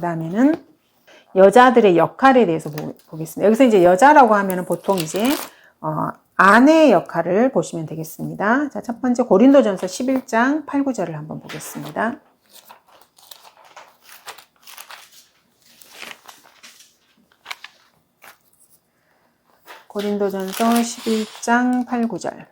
다음에는 여자들의 역할에 대해서 보겠습니다. 여기서 이제 여자라고 하면은 보통 이제 아내의 역할을 보시면 되겠습니다. 자, 첫 번째 고린도전서 11장 8, 9절을 한번 보겠습니다. 고린도전서 11장 8, 9절.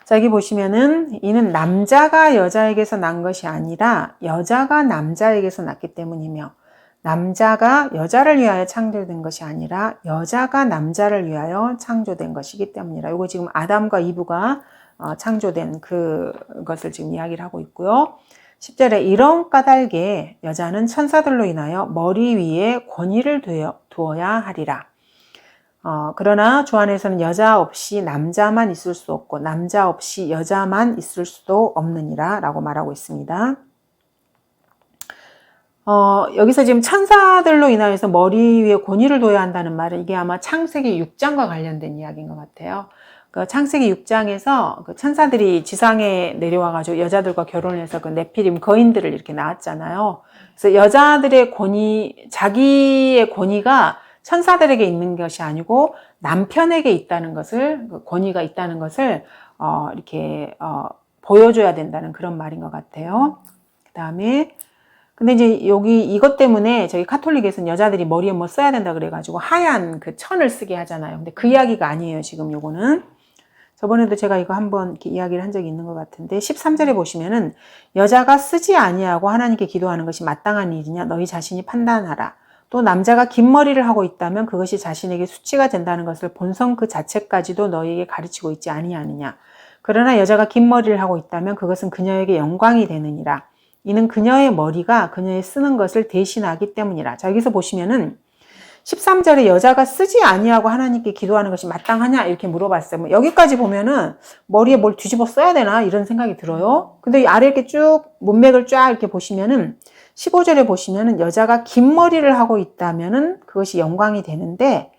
자, 여기 보시면은 이는 남자가 여자에게서 난 것이 아니라 여자가 남자에게서 났기 때문이며 남자가 여자를 위하여 창조된 것이 아니라 여자가 남자를 위하여 창조된 것이기 때문이라. 이거 지금 아담과 이브가 창조된 그것을 지금 이야기를 하고 있고요. 10절에 이런 까닭에 여자는 천사들로 인하여 머리 위에 권위를 두어야 하리라. 그러나 주 안에서는 여자 없이 남자만 있을 수 없고 남자 없이 여자만 있을 수도 없느니라 라고 말하고 있습니다. 여기서 지금 천사들로 인하여서 머리 위에 권위를 둬야 한다는 말은 이게 아마 창세기 6장과 관련된 이야기인 것 같아요. 그 창세기 6장에서 그 천사들이 지상에 내려와가지고 여자들과 결혼해서 그 네피림 거인들을 이렇게 낳았잖아요. 그래서 여자들의 권위, 자기의 권위가 천사들에게 있는 것이 아니고 남편에게 있다는 것을, 그 권위가 있다는 것을 이렇게 보여줘야 된다는 그런 말인 것 같아요. 그 다음에 근데 이제 여기 이것 때문에 저희 카톨릭에서는 여자들이 머리에 뭐 써야 된다 그래가지고 하얀 그 천을 쓰게 하잖아요. 근데 그 이야기가 아니에요. 지금 요거는. 저번에도 제가 이거 한번 이렇게 이야기를 한 적이 있는 것 같은데 13절에 보시면은 여자가 쓰지 아니하고 하나님께 기도하는 것이 마땅한 일이냐 너희 자신이 판단하라. 또 남자가 긴 머리를 하고 있다면 그것이 자신에게 수치가 된다는 것을 본성 그 자체까지도 너희에게 가르치고 있지 아니하느냐. 그러나 여자가 긴 머리를 하고 있다면 그것은 그녀에게 영광이 되느니라. 이는 그녀의 머리가 그녀의 쓰는 것을 대신하기 때문이라. 자, 여기서 보시면은 13절에 여자가 쓰지 아니하고 하나님께 기도하는 것이 마땅하냐 이렇게 물어봤어요. 뭐 여기까지 보면은 머리에 뭘 뒤집어 써야 되나 이런 생각이 들어요. 근데 이 아래 이렇게 쭉 문맥을 쫙 이렇게 보시면은 15절에 보시면은 여자가 긴 머리를 하고 있다면은 그것이 영광이 되는데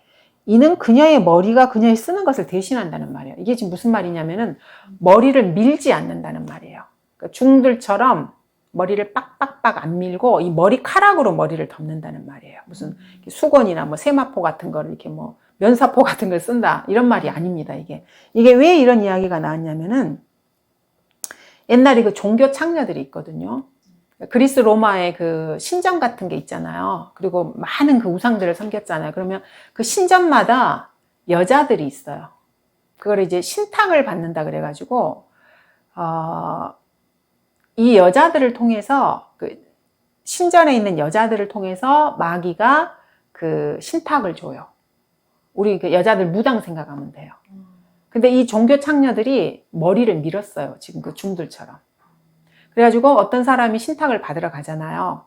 이는 그녀의 머리가 그녀의 쓰는 것을 대신한다는 말이에요. 이게 지금 무슨 말이냐면은 머리를 밀지 않는다는 말이에요. 그러니까 중들처럼 머리를 빡빡빡 안 밀고 이 머리카락으로 머리를 덮는다는 말이에요. 무슨 수건이나 뭐 세마포 같은 거를 이렇게 뭐 면사포 같은 걸 쓴다 이런 말이 아닙니다. 이게 왜 이런 이야기가 나왔냐면은 옛날에 그 종교 창녀들이 있거든요. 그리스 로마의 그 신전 같은 게 있잖아요. 그리고 많은 그 우상들을 섬겼잖아요. 그러면 그 신전마다 여자들이 있어요. 그걸 이제 신탁을 받는다 그래가지고 이 여자들을 통해서 그 신전에 있는 여자들을 통해서 마귀가 그 신탁을 줘요. 우리 그 여자들 무당 생각하면 돼요. 근데 이 종교 창녀들이 머리를 밀었어요. 지금 그 중들처럼. 그래가지고 어떤 사람이 신탁을 받으러 가잖아요.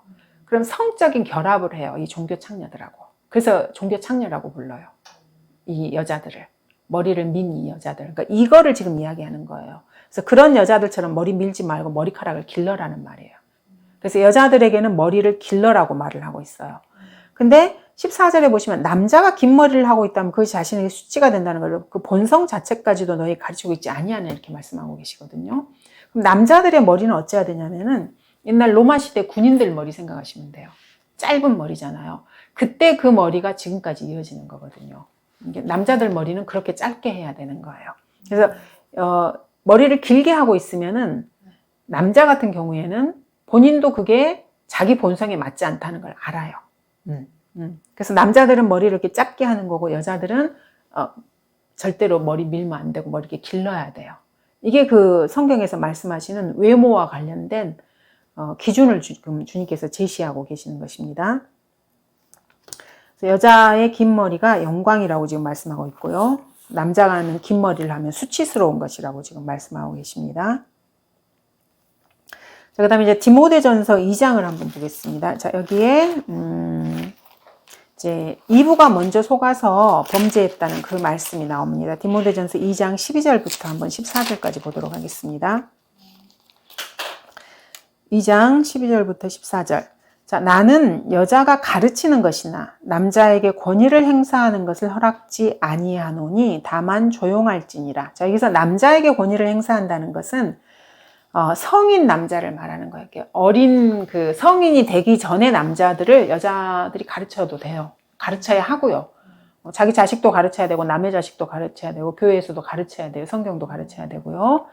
그럼 성적인 결합을 해요. 이 종교 창녀들하고. 그래서 종교 창녀라고 불러요. 이 여자들을. 머리를 민 이 여자들. 그러니까 이거를 지금 이야기하는 거예요. 그래서 그런 여자들처럼 머리 밀지 말고 머리카락을 길러라는 말이에요. 그래서 여자들에게는 머리를 길러라고 말을 하고 있어요. 근데 14절에 보시면 남자가 긴 머리를 하고 있다면 그것이 자신에게 수치가 된다는 걸 그 본성 자체까지도 너희 가르치고 있지 아니하냐 이렇게 말씀하고 계시거든요. 그럼 남자들의 머리는 어찌해야 되냐면은 옛날 로마 시대 군인들 머리 생각하시면 돼요. 짧은 머리잖아요. 그때 그 머리가 지금까지 이어지는 거거든요. 남자들 머리는 그렇게 짧게 해야 되는 거예요. 그래서 머리를 길게 하고 있으면은 남자 같은 경우에는 본인도 그게 자기 본성에 맞지 않다는 걸 알아요. 그래서 남자들은 머리를 이렇게 짧게 하는 거고 여자들은 절대로 머리 밀면 안 되고 머리 이렇게 길러야 돼요. 이게 그 성경에서 말씀하시는 외모와 관련된 기준을 지금 주님께서 제시하고 계시는 것입니다. 그래서 여자의 긴 머리가 영광이라고 지금 말씀하고 있고요. 남자가 하는 긴 머리를 하면 수치스러운 것이라고 지금 말씀하고 계십니다. 자, 그 다음에 이제 디모데전서 2장을 한번 보겠습니다. 자, 여기에, 이제 이브가 먼저 속아서 범죄했다는 그 말씀이 나옵니다. 디모데전서 2장 12절부터 한번 14절까지 보도록 하겠습니다. 2장 12절부터 14절. 자, 나는 여자가 가르치는 것이나 남자에게 권위를 행사하는 것을 허락지 아니하노니 다만 조용할지니라. 자, 여기서 남자에게 권위를 행사한다는 것은 성인 남자를 말하는 거예요. 이렇게 어린 그 성인이 되기 전에 남자들을 여자들이 가르쳐도 돼요. 가르쳐야 하고요. 자기 자식도 가르쳐야 되고 남의 자식도 가르쳐야 되고 교회에서도 가르쳐야 돼요. 성경도 가르쳐야 되고요.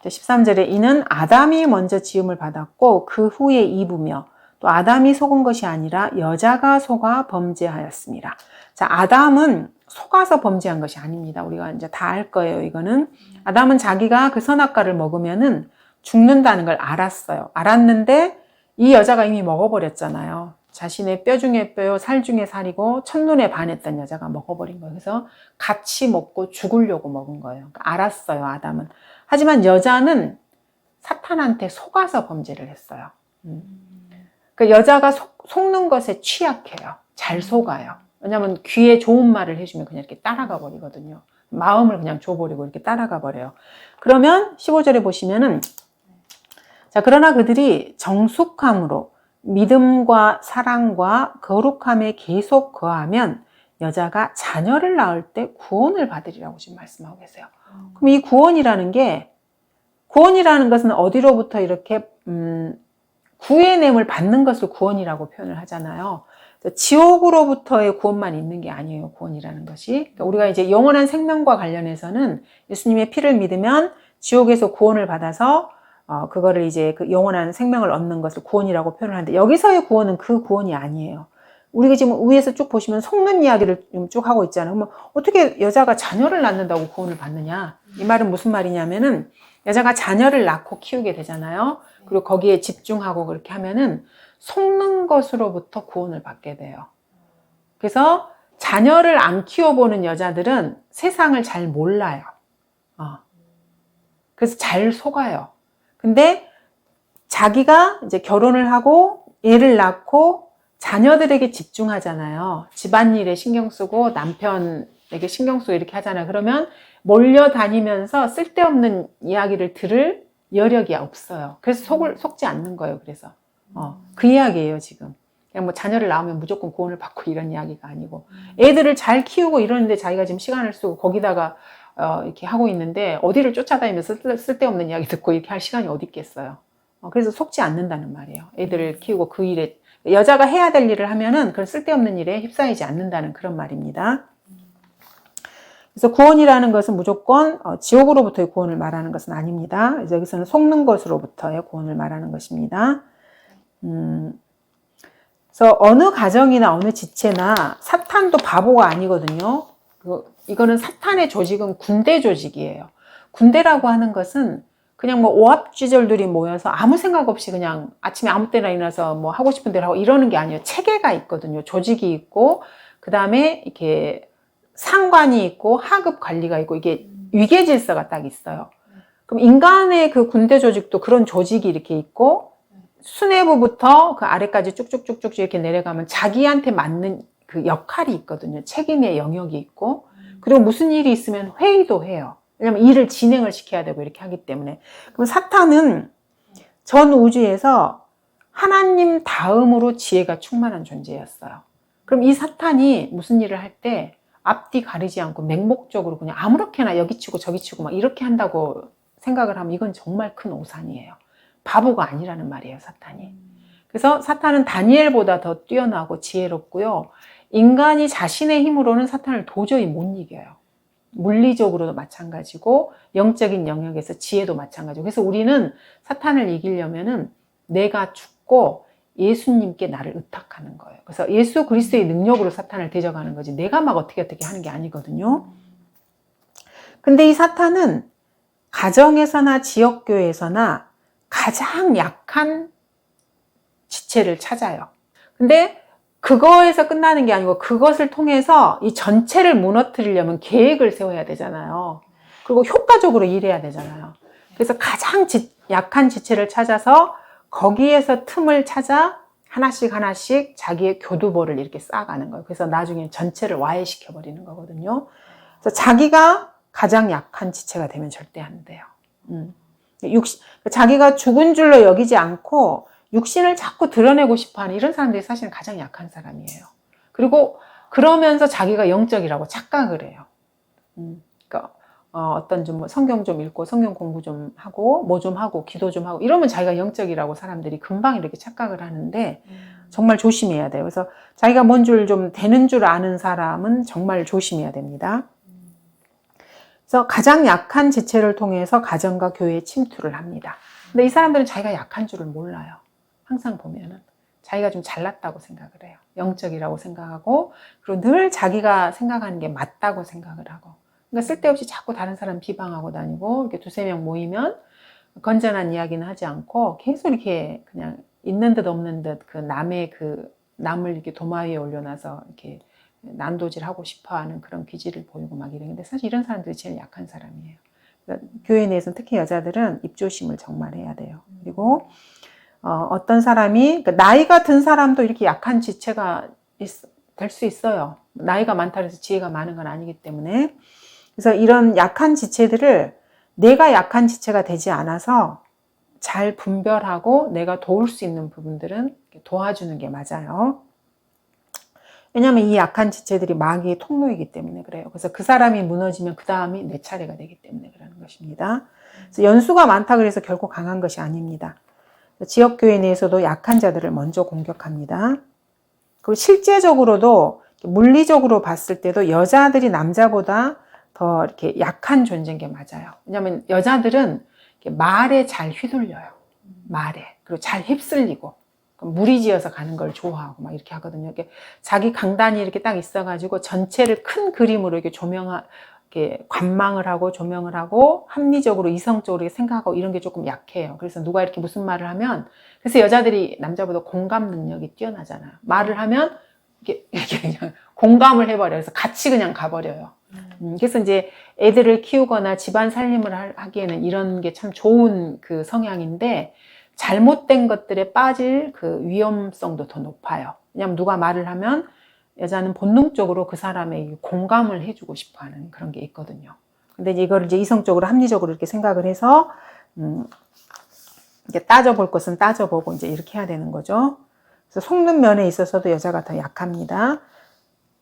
13절에 이는 아담이 먼저 지음을 받았고 그 후에 이브며 또 아담이 속은 것이 아니라 여자가 속아 범죄하였습니다. 자, 아담은 속아서 범죄한 것이 아닙니다. 우리가 이제 다 알 거예요. 이거는 아담은 자기가 그 선악과를 먹으면은 죽는다는 걸 알았어요. 알았는데 이 여자가 이미 먹어버렸잖아요. 자신의 뼈 중에 뼈요, 살 중에 살이고 첫눈에 반했던 여자가 먹어버린 거예요. 그래서 같이 먹고 죽으려고 먹은 거예요. 그러니까 알았어요, 아담은. 하지만 여자는 사탄한테 속아서 범죄를 했어요. 그 여자가 속는 것에 취약해요. 잘 속아요. 왜냐하면 귀에 좋은 말을 해주면 그냥 이렇게 따라가 버리거든요. 마음을 그냥 줘버리고 이렇게 따라가 버려요. 그러면 15절에 보시면은 자, 그러나 그들이 정숙함으로 믿음과 사랑과 거룩함에 계속 거하면 여자가 자녀를 낳을 때 구원을 받으리라고 지금 말씀하고 계세요. 그럼 이 구원이라는 것은 어디로부터 이렇게 구해냄을 받는 것을 구원이라고 표현을 하잖아요. 지옥으로부터의 구원만 있는 게 아니에요. 구원이라는 것이. 그러니까 우리가 이제 영원한 생명과 관련해서는 예수님의 피를 믿으면 지옥에서 구원을 받아서 그거를 이제 그 영원한 생명을 얻는 것을 구원이라고 표현을 하는데 여기서의 구원은 그 구원이 아니에요. 우리가 지금 위에서 쭉 보시면 속는 이야기를 쭉 하고 있잖아요. 그러면 어떻게 여자가 자녀를 낳는다고 구원을 받느냐? 이 말은 무슨 말이냐면은 여자가 자녀를 낳고 키우게 되잖아요. 그리고 거기에 집중하고 그렇게 하면은 속는 것으로부터 구원을 받게 돼요. 그래서 자녀를 안 키워보는 여자들은 세상을 잘 몰라요. 그래서 잘 속아요. 근데 자기가 이제 결혼을 하고 애를 낳고 자녀들에게 집중하잖아요. 집안일에 신경 쓰고 남편에게 신경 쓰고 이렇게 하잖아요. 그러면 몰려다니면서 쓸데없는 이야기를 들을 여력이 없어요. 그래서 속지 않는 거예요. 그래서 그 이야기예요. 지금 그냥 뭐 자녀를 낳으면 무조건 구원을 받고 이런 이야기가 아니고 애들을 잘 키우고 이러는데 자기가 지금 시간을 쓰고 거기다가 이렇게 하고 있는데 어디를 쫓아다니면서 쓸데없는 이야기 듣고 이렇게 할 시간이 어디 있겠어요. 그래서 속지 않는다는 말이에요. 애들을 키우고 그 일에 여자가 해야 될 일을 하면은 그런 쓸데없는 일에 휩싸이지 않는다는 그런 말입니다. 그래서 구원이라는 것은 무조건 지옥으로부터의 구원을 말하는 것은 아닙니다. 그래서 여기서는 속는 것으로부터의 구원을 말하는 것입니다. 그래서 어느 가정이나 어느 지체나 사탄도 바보가 아니거든요. 이거는 사탄의 조직은 군대 조직이에요. 군대라고 하는 것은 그냥 뭐 오합지졸들이 모여서 아무 생각 없이 그냥 아침에 아무 때나 일어나서 뭐 하고 싶은 대로 하고 이러는 게 아니에요. 체계가 있거든요. 조직이 있고 그 다음에 이렇게 상관이 있고 하급 관리가 있고 이게 위계 질서가 딱 있어요. 그럼 인간의 그 군대 조직도 그런 조직이 이렇게 있고 수뇌부부터 그 아래까지 쭉쭉쭉쭉 이렇게 내려가면 자기한테 맞는 그 역할이 있거든요. 책임의 영역이 있고 그리고 무슨 일이 있으면 회의도 해요. 왜냐면 일을 진행을 시켜야 되고 이렇게 하기 때문에. 그럼 사탄은 전 우주에서 하나님 다음으로 지혜가 충만한 존재였어요. 그럼 이 사탄이 무슨 일을 할 때 앞뒤 가리지 않고 맹목적으로 그냥 아무렇게나 여기 치고 저기 치고 막 이렇게 한다고 생각을 하면 이건 정말 큰 오산이에요. 바보가 아니라는 말이에요, 사탄이. 그래서 사탄은 다니엘보다 더 뛰어나고 지혜롭고요. 인간이 자신의 힘으로는 사탄을 도저히 못 이겨요. 물리적으로도 마찬가지고 영적인 영역에서 지혜도 마찬가지고. 그래서 우리는 사탄을 이기려면은 내가 죽고 예수님께 나를 의탁하는 거예요. 그래서 예수 그리스도의 능력으로 사탄을 대적하는 거지 내가 막 어떻게 하는 게 아니거든요. 근데 이 사탄은 가정에서나 지역교회에서나 가장 약한 지체를 찾아요. 근데 그거에서 끝나는 게 아니고 그것을 통해서 이 전체를 무너뜨리려면 계획을 세워야 되잖아요. 그리고 효과적으로 일해야 되잖아요. 그래서 가장 약한 지체를 찾아서 거기에서 틈을 찾아 하나씩 자기의 교두보를 이렇게 쌓아가는 거예요. 그래서 나중에 전체를 와해시켜버리는 거거든요. 그래서 자기가 가장 약한 지체가 되면 절대 안 돼요. 자기가 죽은 줄로 여기지 않고 육신을 자꾸 드러내고 싶어하는 이런 사람들이 사실은 가장 약한 사람이에요. 그리고 그러면서 자기가 영적이라고 착각을 해요. 그러니까 어떤 좀 성경 좀 읽고 성경 공부 좀 하고 뭐 좀 하고 기도 좀 하고 이러면 자기가 영적이라고 사람들이 금방 이렇게 착각을 하는데 정말 조심해야 돼요. 그래서 자기가 뭔 줄 좀 되는 줄 아는 사람은 정말 조심해야 됩니다. 그래서 가장 약한 지체를 통해서 가정과 교회에 침투를 합니다. 근데 이 사람들은 자기가 약한 줄을 몰라요. 항상 보면은 자기가 좀 잘났다고 생각을 해요. 영적이라고 생각하고 그리고 늘 자기가 생각하는 게 맞다고 생각을 하고 그러니까 쓸데없이 자꾸 다른 사람 비방하고 다니고 이렇게 두세 명 모이면 건전한 이야기는 하지 않고 계속 이렇게 그냥 있는 듯 없는 듯 그 남의 그 남을 이렇게 도마 위에 올려놔서 이렇게 난도질하고 싶어하는 그런 기질을 보이고 막 이러는데 사실 이런 사람들이 제일 약한 사람이에요. 그러니까 교회 내에서는 특히 여자들은 입조심을 정말 해야 돼요. 그리고 어떤 사람이 그러니까 나이가 든 사람도 이렇게 약한 지체가 될 수 있어요. 나이가 많다고 해서 지혜가 많은 건 아니기 때문에 그래서 이런 약한 지체들을 내가 약한 지체가 되지 않아서 잘 분별하고 내가 도울 수 있는 부분들은 도와주는 게 맞아요. 왜냐하면 이 약한 지체들이 마귀의 통로이기 때문에 그래요. 그래서 그 사람이 무너지면 그 다음이 내 차례가 되기 때문에 그러는 것입니다. 그래서 연수가 많다 그래서 결코 강한 것이 아닙니다. 지역교회 내에서도 약한 자들을 먼저 공격합니다. 그리고 실제적으로도 물리적으로 봤을 때도 여자들이 남자보다 더 이렇게 약한 존재인 게 맞아요. 왜냐하면 여자들은 말에 잘 휘둘려요. 말에. 그리고 잘 휩쓸리고. 무리지어서 가는 걸 좋아하고 막 이렇게 하거든요. 이렇게 자기 강단이 이렇게 딱 있어가지고 전체를 큰 그림으로 이렇게 이렇게 관망을 하고 조명을 하고 합리적으로 이성적으로 생각하고 이런 게 조금 약해요. 그래서 누가 이렇게 무슨 말을 하면 그래서 여자들이 남자보다 공감 능력이 뛰어나잖아요. 말을 하면 이렇게 그냥 공감을 해버려요. 그래서 같이 그냥 가버려요. 그래서 이제 애들을 키우거나 집안 살림을 하기에는 이런 게 참 좋은 그 성향인데 잘못된 것들에 빠질 그 위험성도 더 높아요. 왜냐하면 누가 말을 하면 여자는 본능적으로 그 사람에게 공감을 해주고 싶어 하는 그런 게 있거든요. 근데 이거를 이제 이성적으로 합리적으로 이렇게 생각을 해서, 이제 따져볼 것은 따져보고 이제 이렇게 해야 되는 거죠. 그래서 속는 면에 있어서도 여자가 더 약합니다.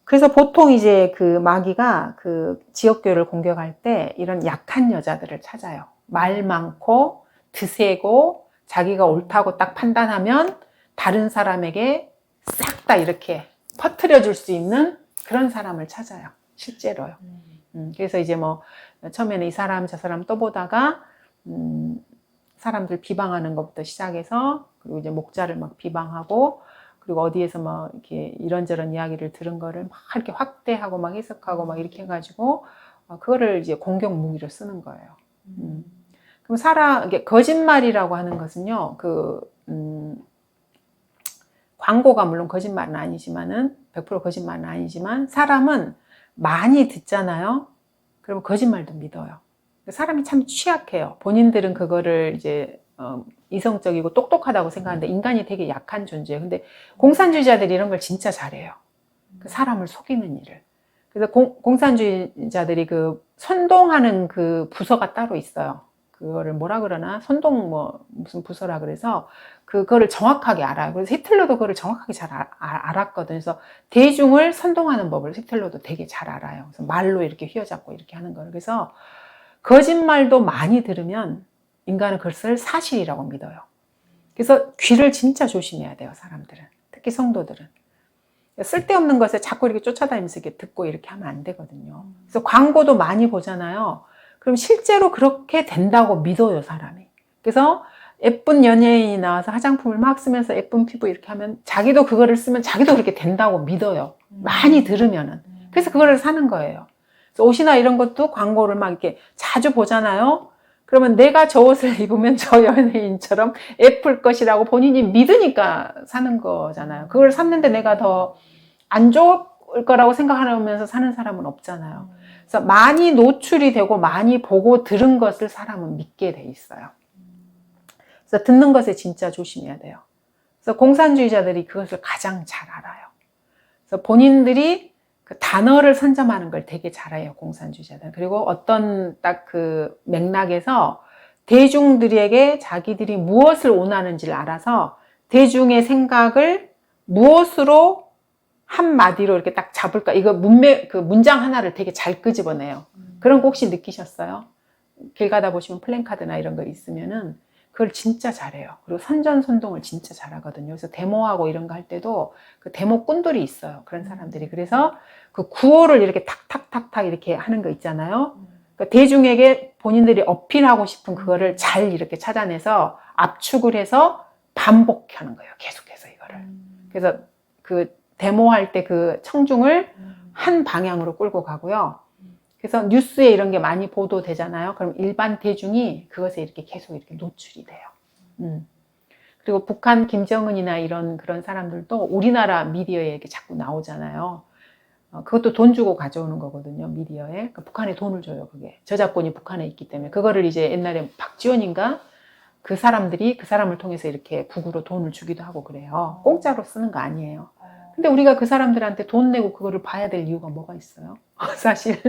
그래서 보통 이제 그 마귀가 그 지역교회를 공격할 때 이런 약한 여자들을 찾아요. 말 많고, 드세고, 자기가 옳다고 딱 판단하면 다른 사람에게 싹 다 이렇게 퍼뜨려 줄 수 있는 그런 사람을 찾아요. 실제로요. 그래서 이제 뭐 처음에는 이 사람 저 사람 떠보다가 사람들 비방하는 것부터 시작해서 그리고 이제 목자를 막 비방하고 그리고 어디에서 뭐 이렇게 이런저런 이야기를 들은 거를 막 이렇게 확대하고 막 해석하고 막 이렇게 해가지고 그거를 이제 공격 무기로 쓰는 거예요. 그럼 이게 거짓말이라고 하는 것은요, 광고가 물론 거짓말은 아니지만은, 100% 거짓말은 아니지만, 사람은 많이 듣잖아요? 그러면 거짓말도 믿어요. 사람이 참 취약해요. 본인들은 그거를 이제, 이성적이고 똑똑하다고 생각하는데, 인간이 되게 약한 존재예요. 근데 공산주의자들이 이런 걸 진짜 잘해요. 그 사람을 속이는 일을. 그래서 공산주의자들이 그 선동하는 그 부서가 따로 있어요. 그거를 뭐라 그러나 선동 뭐 무슨 부서라 그래서 그거를 정확하게 알아요. 그래서 히틀러도 그거를 정확하게 잘 알았거든요. 그래서 대중을 선동하는 법을 히틀러도 되게 잘 알아요. 그래서 말로 이렇게 휘어잡고 이렇게 하는 거예요. 그래서 거짓말도 많이 들으면 인간은 그것을 사실이라고 믿어요. 그래서 귀를 진짜 조심해야 돼요, 사람들은. 특히 성도들은. 쓸데없는 것에 자꾸 이렇게 쫓아다니면서 이렇게 듣고 이렇게 하면 안 되거든요. 그래서 광고도 많이 보잖아요. 그럼 실제로 그렇게 된다고 믿어요, 사람이. 그래서 예쁜 연예인이 나와서 화장품을 막 쓰면서 예쁜 피부 이렇게 하면 자기도 그거를 쓰면 자기도 그렇게 된다고 믿어요. 많이 들으면은. 그래서 그거를 사는 거예요. 그래서 옷이나 이런 것도 광고를 막 이렇게 자주 보잖아요. 그러면 내가 저 옷을 입으면 저 연예인처럼 예쁠 것이라고 본인이 믿으니까 사는 거잖아요. 그걸 샀는데 내가 더 안 좋을 거라고 생각하면서 사는 사람은 없잖아요. 그래서 많이 노출이 되고 많이 보고 들은 것을 사람은 믿게 돼 있어요. 그래서 듣는 것에 진짜 조심해야 돼요. 그래서 공산주의자들이 그것을 가장 잘 알아요. 그래서 본인들이 그 단어를 선점하는 걸 되게 잘해요, 공산주의자들. 그리고 어떤 딱 그 맥락에서 대중들에게 자기들이 무엇을 원하는지를 알아서 대중의 생각을 무엇으로 한마디로 이렇게 딱 잡을까. 이거 문장 하나를 되게 잘 끄집어내요. 그런 거 혹시 느끼셨어요? 길 가다 보시면 플랜카드나 이런 거 있으면은 그걸 진짜 잘해요. 그리고 선전선동을 진짜 잘하거든요. 그래서 데모하고 이런 거 할 때도 그 데모꾼들이 있어요. 그런 사람들이. 그래서 그 구호를 이렇게 탁탁탁탁 이렇게 하는 거 있잖아요. 그러니까 대중에게 본인들이 어필하고 싶은 그거를 잘 이렇게 찾아내서 압축을 해서 반복하는 거예요. 계속해서 이거를. 그래서 그 데모할 때 그 청중을 한 방향으로 끌고 가고요. 그래서 뉴스에 이런 게 많이 보도되잖아요. 그럼 일반 대중이 그것에 이렇게 계속 이렇게 노출이 돼요. 그리고 북한 김정은이나 이런 그런 사람들도 우리나라 미디어에 이렇게 자꾸 나오잖아요. 그것도 돈 주고 가져오는 거거든요, 미디어에. 그러니까 북한에 돈을 줘요, 그게. 저작권이 북한에 있기 때문에. 그거를 이제 옛날에 박지원인가? 그 사람들이 그 사람을 통해서 이렇게 북으로 돈을 주기도 하고 그래요. 공짜로 쓰는 거 아니에요. 근데 우리가 그 사람들한테 돈 내고 그거를 봐야 될 이유가 뭐가 있어요? 사실.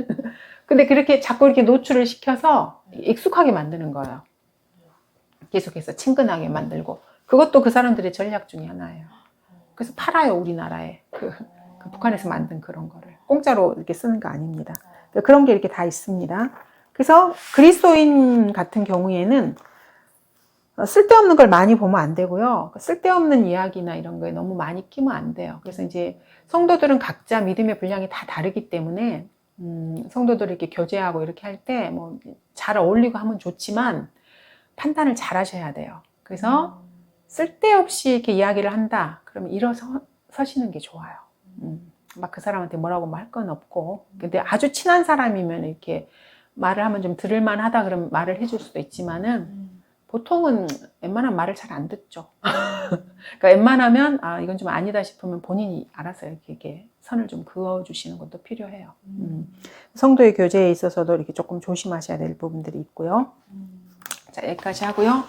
근데 그렇게 자꾸 이렇게 노출을 시켜서 익숙하게 만드는 거예요. 계속해서 친근하게 만들고. 그것도 그 사람들의 전략 중에 하나예요. 그래서 팔아요, 우리나라에. 그 북한에서 만든 그런 거를. 공짜로 이렇게 쓰는 거 아닙니다. 그런 게 이렇게 다 있습니다. 그래서 그리스도인 같은 경우에는 쓸데없는 걸 많이 보면 안 되고요. 쓸데없는 이야기나 이런 거에 너무 많이 끼면 안 돼요. 그래서 이제 성도들은 각자 믿음의 분량이 다 다르기 때문에 성도들을 이렇게 교제하고 이렇게 할 때 뭐 잘 어울리고 하면 좋지만 판단을 잘 하셔야 돼요. 그래서 쓸데없이 이렇게 이야기를 한다. 그러면 일어서시는 게 좋아요. 막 그 사람한테 뭐라고 말 건 없고. 근데 아주 친한 사람이면 이렇게 말을 하면 좀 들을만 하다 그러면 말을 해줄 수도 있지만은 보통은 웬만하면 말을 잘 안 듣죠. 그러니까 웬만하면 아 이건 좀 아니다 싶으면 본인이 알아서 이렇게 선을 좀 그어주시는 것도 필요해요. 성도의 교제에 있어서도 이렇게 조금 조심하셔야 될 부분들이 있고요. 자, 여기까지 하고요.